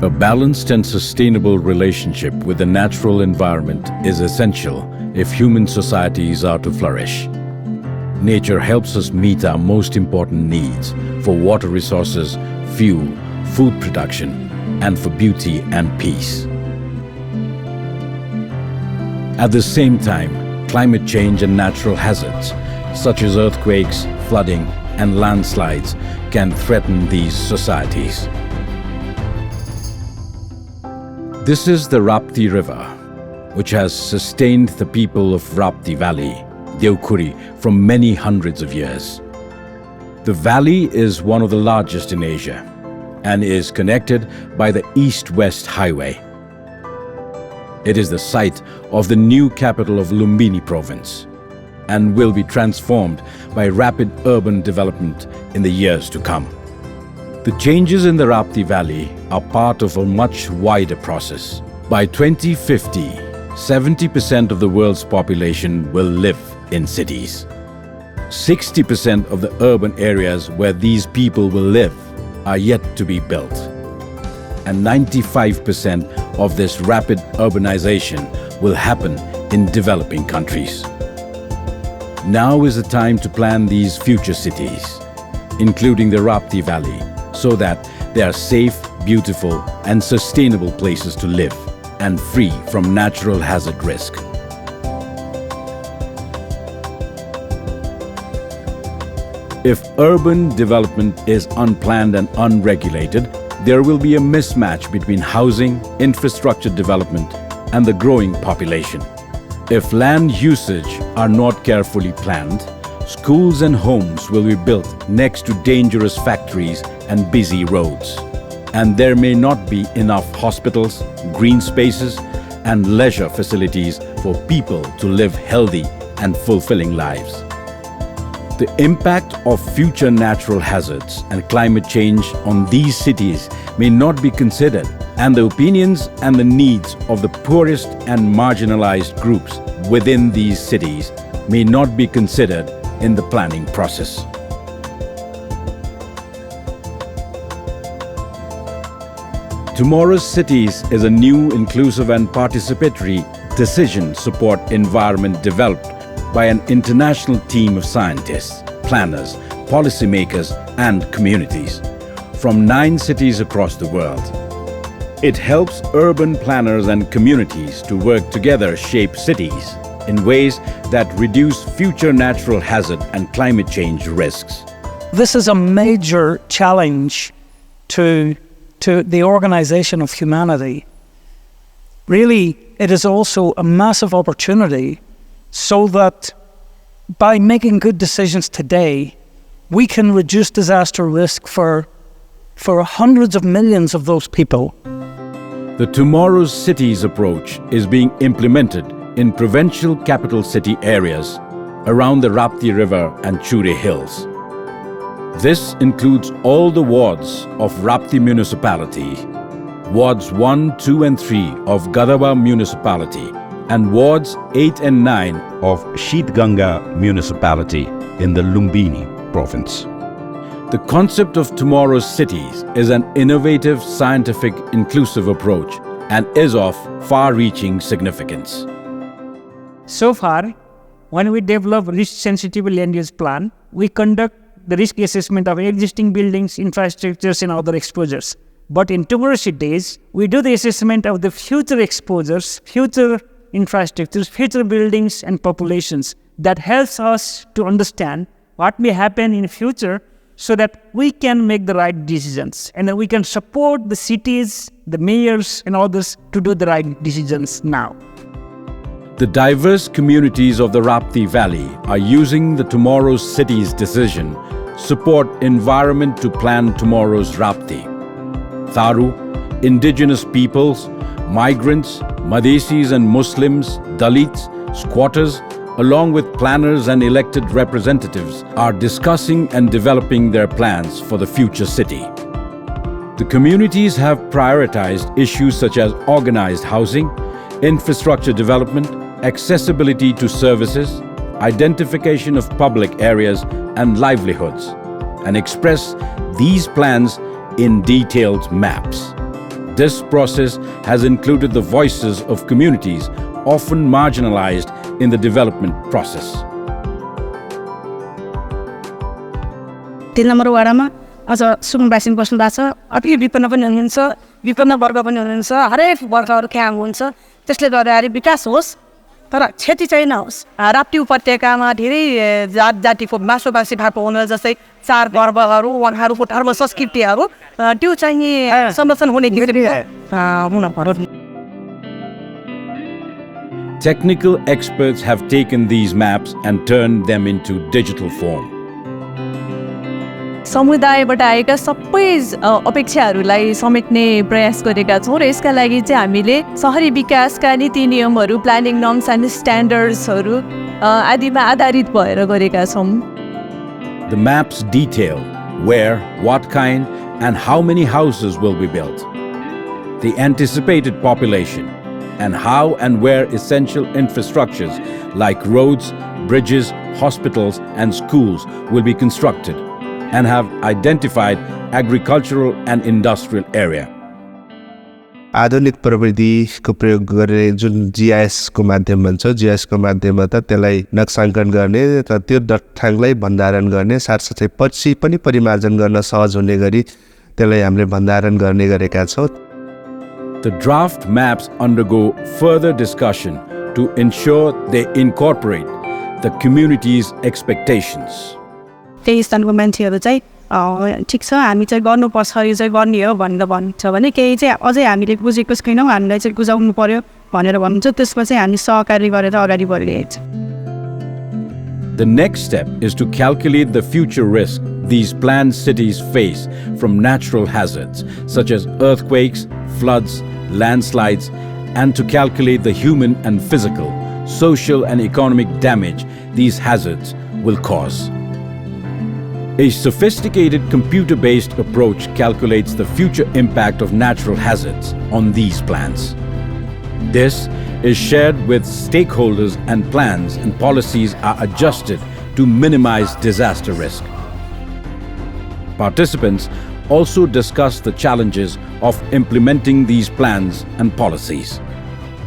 A balanced and sustainable relationship with the natural environment is essential if human societies are to flourish. Nature helps us meet our most important needs for water resources, fuel, food production, and for beauty and peace. At the same time, climate change and natural hazards, such as earthquakes, flooding, and landslides, can threaten these societies. This is the Rapti River, which has sustained the people of Rapti Valley, Deukhuri, for many hundreds of years. The valley is one of the largest in Asia and is connected by the East-West Highway. It is the site of the new capital of Lumbini Province and will be transformed by rapid urban development in the years to come. The changes in the Rapti Valley are part of a much wider process. By 2050, 70% of the world's population will live in cities. 60% of the urban areas where these people will live are yet to be built. And 95% of this rapid urbanization will happen in developing countries. Now is the time to plan these future cities, including the Rapti Valley, so that they are safe, beautiful, and sustainable places to live and free from natural hazard risk. If urban development is unplanned and unregulated, there will be a mismatch between housing, infrastructure development, and the growing population. If land usage are not carefully planned, schools and homes will be built next to dangerous factories and busy roads. And there may not be enough hospitals, green spaces, and leisure facilities for people to live healthy and fulfilling lives. The impact of future natural hazards and climate change on these cities may not be considered, and the opinions and the needs of the poorest and marginalized groups within these cities may not be considered in the planning process. Tomorrow's Cities is a new, inclusive and participatory decision support environment developed by an international team of scientists, planners, policymakers and communities from 9 cities across the world. It helps urban planners and communities to work together shape cities in ways that reduce future natural hazard and climate change risks. This is a major challenge to the organization of humanity. Really, it is also a massive opportunity so that by making good decisions today, we can reduce disaster risk for hundreds of millions of those people. The Tomorrow's Cities approach is being implemented in provincial capital city areas around the Rapti River and Chure Hills. This includes all the wards of Rapti Municipality, wards 1, 2 and 3 of Gadaba Municipality, and wards 8 and 9 of Sheetganga Municipality in the Lumbini Province. The concept of Tomorrow's Cities is an innovative, scientific, inclusive approach and is of far-reaching significance. So far, when we develop risk-sensitive land use plan, we conduct the risk assessment of existing buildings, infrastructures and other exposures. But in Tomorrow's Cities, we do the assessment of the future exposures, future infrastructures, future buildings and populations. That helps us to understand what may happen in the future so that we can make the right decisions and that we can support the cities, the mayors and others to do the right decisions now. The diverse communities of the Rapti Valley are using the Tomorrow's Cities decision support environment to plan tomorrow's Rapti. Tharu, indigenous peoples, migrants, Madhesis and Muslims, Dalits, squatters, along with planners and elected representatives, are discussing and developing their plans for the future city. The communities have prioritized issues such as organized housing, infrastructure development, accessibility to services, identification of public areas and livelihoods, and express these plans in detailed maps. This process has included the voices of communities often marginalized in the development process. 3 number वाडामा अझ सुकुम्बासिन बस्नु भएको छ, अति विपन्न पनि हुनुहुन्छ, विपन्न वर्ग पनि हुनुहुन्छ, हरेक वर्गहरू त्यहाँ हुन्छ। त्यसले गर्दाखेरि विकास होस् तर क्षति चाहिँ नहोस्। राप्ती उपत्यकामा धेरै जातिको मासुभाषी भएको हुन जस्तै चार वर्गहरू उहाँहरूको धर्म संस्कृतिहरू त्यो चाहिँ संरक्षण हुने हुन पर्यो। Technical experts have taken these maps and turned them into digital form. समुदायबाट आएका सबै अपेक्षाहरूलाई समेट्ने प्रयास गरेका छौँ र यसका लागि चाहिँ हामीले सहरी विकासका नीति नियमहरू, प्लानिङ नर्म्स एन्ड स्ट्यान्डर्ड्सहरू आदिमा आधारित भएर गरेका छौँ। The maps detail where, what kind, and how many houses will be built, the anticipated population, and how and where essential infrastructures like roads, bridges, hospitals, and schools will be constructed, and have identified agricultural and industrial area. आधुनिक प्रविधिको प्रयोग गरेर जुन GIS को माध्यम भन्छ, GIS को माध्यमबाट त्यसलाई नक्साङ्कन गर्ने र त्यो तथ्याङ्कलाई भण्डारण गर्ने, साथसाथै पछि पनि परिमार्जन गर्न सहज हुने गरी त्यसलाई हामीले भण्डारण गर्ने गरेका छौँ। The draft maps undergo further discussion to ensure they incorporate the community's expectations. त्यही स्थानको मान्छेहरू चाहिँ ठिक छ, हामी चाहिँ गर्नुपर्छ, यो चाहिँ गर्ने हो भनेर भन्छ भने केही चाहिँ अझै हामीले बुझेको छैनौँ, हामीलाई चाहिँ बुझाउनु पर्यो भनेर भन्छ, त्यसमा चाहिँ हामी सहकारी गरेर अगाडि बढिरहेछ। The next step is to calculate the future risk these planned cities face from natural hazards such as earthquakes, floods, landslides, and to calculate the human and physical, social and economic damage these hazards will cause. A sophisticated computer-based approach calculates the future impact of natural hazards on these plans. This is shared with stakeholders and plans and policies are adjusted to minimize disaster risk. Participants also discuss the challenges of implementing these plans and policies.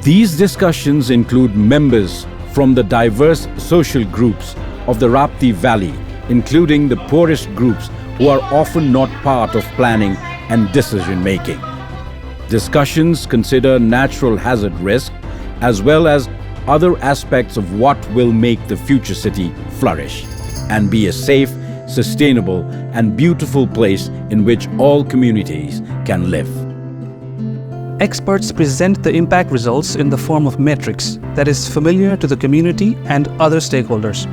These discussions include members from the diverse social groups of the Rapti Valley, including the poorest groups who are often not part of planning and decision-making. Discussions consider natural hazard risk as well as other aspects of what will make the future city flourish and be a safe, sustainable, and beautiful place in which all communities can live. Experts present the impact results in the form of metrics that is familiar to the community and other stakeholders.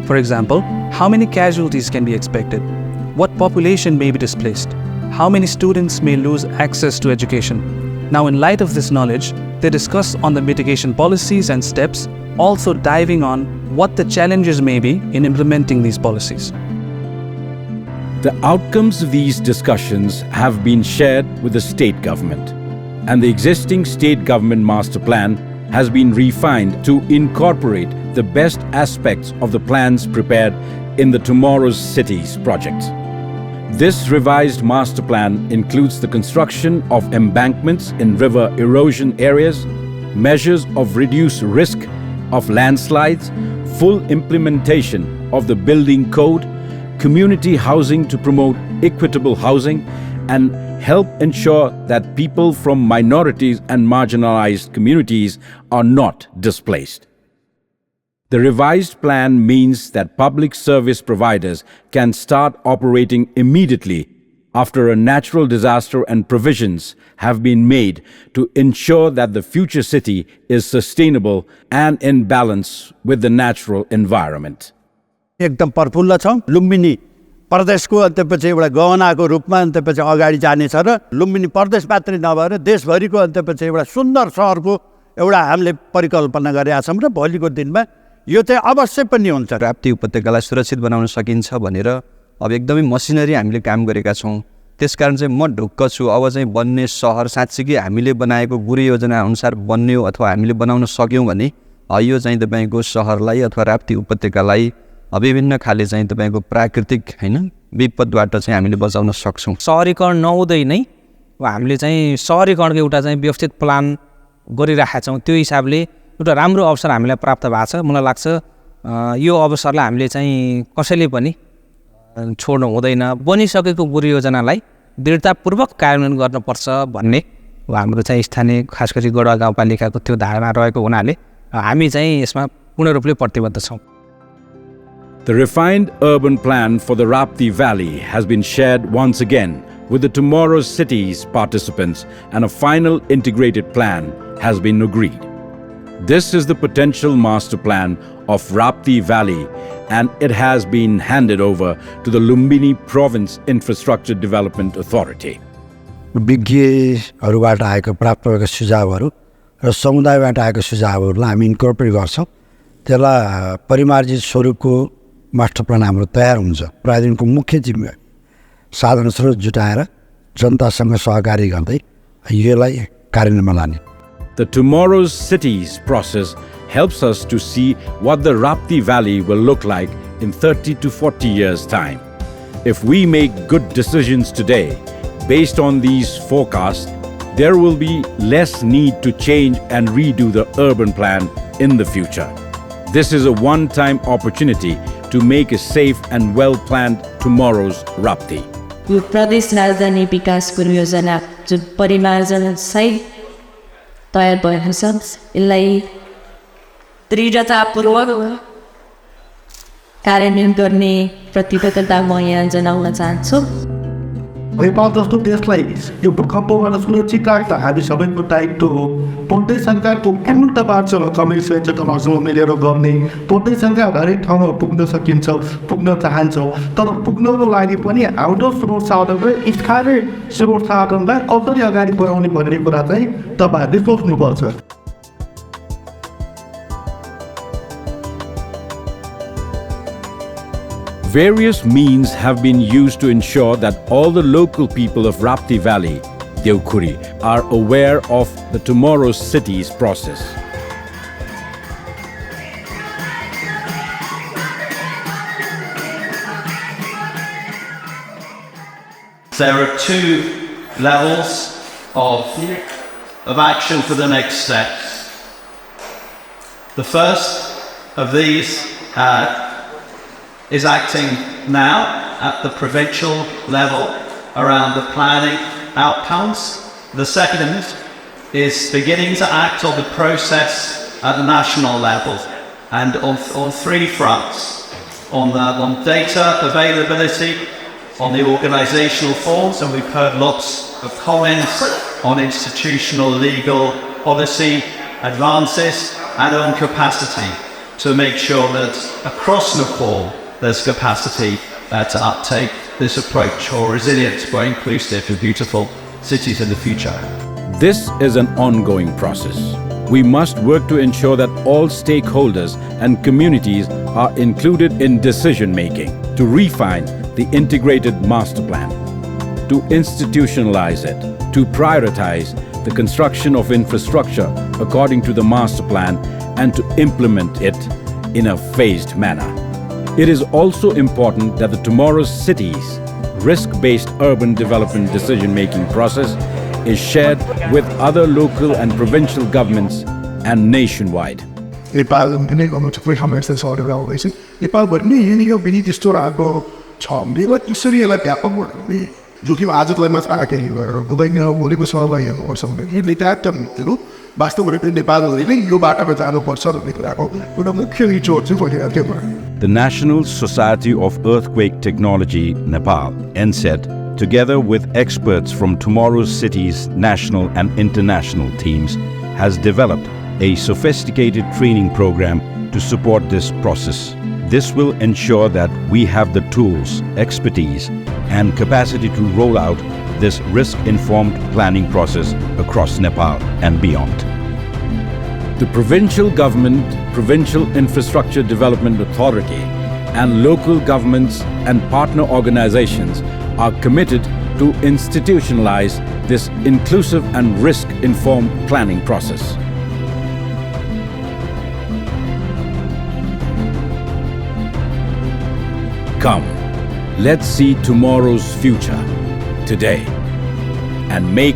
For example, how many casualties can be expected? What population may be displaced? How many students may lose access to education? Now, in light of this knowledge, they discuss on the mitigation policies and steps, also diving on what the challenges may be in implementing these policies. The outcomes of these discussions have been shared with the state government, and the existing state government master plan has been refined to incorporate the best aspects of the plans prepared in the Tomorrow's Cities project. This revised master plan includes the construction of embankments in river erosion areas, measures of reduced risk of landslides, full implementation of the building code, community housing to promote equitable housing, and help ensure that people from minorities and marginalized communities are not displaced. The revised plan means that public service providers can start operating immediately after a natural disaster, and provisions have been made to ensure that the future city is sustainable and in balance with the natural environment. एकदम प्रफुल्ल छौं। लुम्बिनी प्रदेशको अन्त्यपछि एउटा गहनाको रूपमा अन्त्यपछि अगाडि जानेछ र लुम्बिनी प्रदेश मात्रै नभएर देशभरिको अन्त्यपछि एउटा सुन्दर शहरको एउटा हामीले परिकल्पना गरेका छौं र भोलिको दिनमा यो चाहिँ अवश्य पनि हुन्छ। राप्ती उपत्यकालाई सुरक्षित बनाउन सकिन्छ भनेर अब एकदमै मसिनरी हामीले काम गरेका छौं। त्यसकारण चाहिँ म ढुक्क छु अब चाहिँ बन्ने शहर साँच्चै हामीले बनाएको गुरु योजना अनुसार बन्ने हो अथवा हामीले बनाउन सक्यौं भने यो चाहिँ तपाईको शहरलाई अथवा राप्ती उपत्यकालाई विभिन्न खाले चाहिँ तपाईको प्राकृतिक हैन विपदबाट चाहिँ हामीले बचाउन सक्छौं। शहरीकरण नहुँदै नै हामीले चाहिँ सहरीकरणको एउटा चाहिँ व्यवस्थित प्लान गरिराखेका छौँ। त्यो हिसाबले एउटा राम्रो अवसर हामीलाई प्राप्त भएको छ। मलाई लाग्छ यो अवसरलाई हामीले चाहिँ कसैले पनि छोड्नु हुँदैन। बनिसकेको गुरुयोजनालाई दृढतापूर्वक कार्यान्वयन गर्नुपर्छ भन्ने हाम्रो चाहिँ स्थानीय खास गरी गढवा गाउँपालिकाको त्यो धारणा रहेको हुनाले हामी चाहिँ यसमा पूर्ण रूपले प्रतिबद्ध छौँ। The refined urban plan for the Rapti Valley has been shared once again with the Tomorrow's Cities participants, and a final integrated plan has been agreed. This is the potential master plan of Rapti Valley, and it has been handed over to the Lumbini Province Infrastructure Development Authority. विज्ञहरूबाट आएको प्राप्त भएको सुझावहरू र समुदायबाट आएको सुझावहरूलाई हामी incorporate गर्छौँ। त्यसलाई परिमार्जित स्वरूपको master plan हाम्रो तयार हुन्छ। प्राधिकरणको मुख्य जिम्मेवारी साधन स्रोत जुटाएर जनतासँग सहकारी गर्दै यसलाई कार्यान्वयनमा लाने। The Tomorrow's Cities process helps us to see what the Rapti Valley will look like in 30 to 40 years' time. If we make good decisions today, based on these forecasts, there will be less need to change and redo the urban plan in the future. This is a one-time opportunity to make a safe and well-planned tomorrow's Rapti. यो प्रदेश राजधानी विकास परियोजना जुन परिमार्जन सहित तयार भएको छ, यसलाई दृढतापूर्वक कार्यान्वयन गर्ने प्रतिबद्धता म यहाँ जनाउन चाहन्छु। नेपाल जस्तो देशलाई यो भूकम्पबाट सुरक्षित राख्दा हामी सबैको दायित्व हो। प्रदेश सरकारको पूर्ण तर्फबाट कमिटी संयोजकहरूसँग मिलेर गर्ने। प्रदेश सरकार हरेक ठाउँमा पुग्न सकिन्छ, पुग्न चाहन्छ, तर पुग्नको लागि पनि हाम्रो स्रोत साधन र स्थानीय स्रोत साधनलाई कसरी अगाडि बढाउने भन्ने कुरा चाहिँ तपाईँहरूले सोच्नुपर्छ। Various means have been used to ensure that all the local people of Rapti Valley, Deukhuri, are aware of the Tomorrow's Cities process. There are two levels of action for the next steps. The first of these is acting now at the provincial level around the planning outcomes. The second is beginning to act on the process at the national level, and on three fronts: on data availability, on the organisational forms, and we've heard lots of comments on institutional legal policy advances, and on capacity to make sure that across Nepal there's capacity to uptake this approach for resilient, for inclusive and beautiful cities in the future. This is an ongoing process. We must work to ensure that all stakeholders and communities are included in decision making, to refine the integrated master plan, to institutionalize it, to prioritize the construction of infrastructure according to the master plan, and to implement it in a phased manner. It is also important that the Tomorrow's Cities risk-based urban development decision-making process is shared with other local and provincial governments and nationwide. Nepal पनि गर्नु commercial sir एभालुएसन Nepal भन्ने यही पनि त्यस्तो आएको छ भने त्यसरी यसलाई व्यापक बनाउने जो कि आजलाई मात्र आके हुँदैन, भोलिको समयमा हेर्नुपर्छ भने यसले त्यहाँहरू वास्तवमा नेपालले नै यो बाटोमा जानुपर्छ भन्ने कुराको एउटा मुख्य निचोड चाहिँ भइरहेको थियो। The National Society of Earthquake Technology, Nepal, NSET, together with experts from Tomorrow's Cities national and international teams, has developed a sophisticated training program to support this process. This will ensure that we have the tools, expertise, and capacity to roll out this risk-informed planning process across Nepal and beyond. The provincial government, Provincial Infrastructure Development Authority, and local governments and partner organizations are committed to institutionalize this inclusive and risk-informed planning process. Come, let's see tomorrow's future today. and make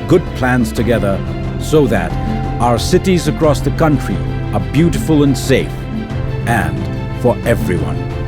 good plans together so that our cities across the country are beautiful and safe, and for everyone.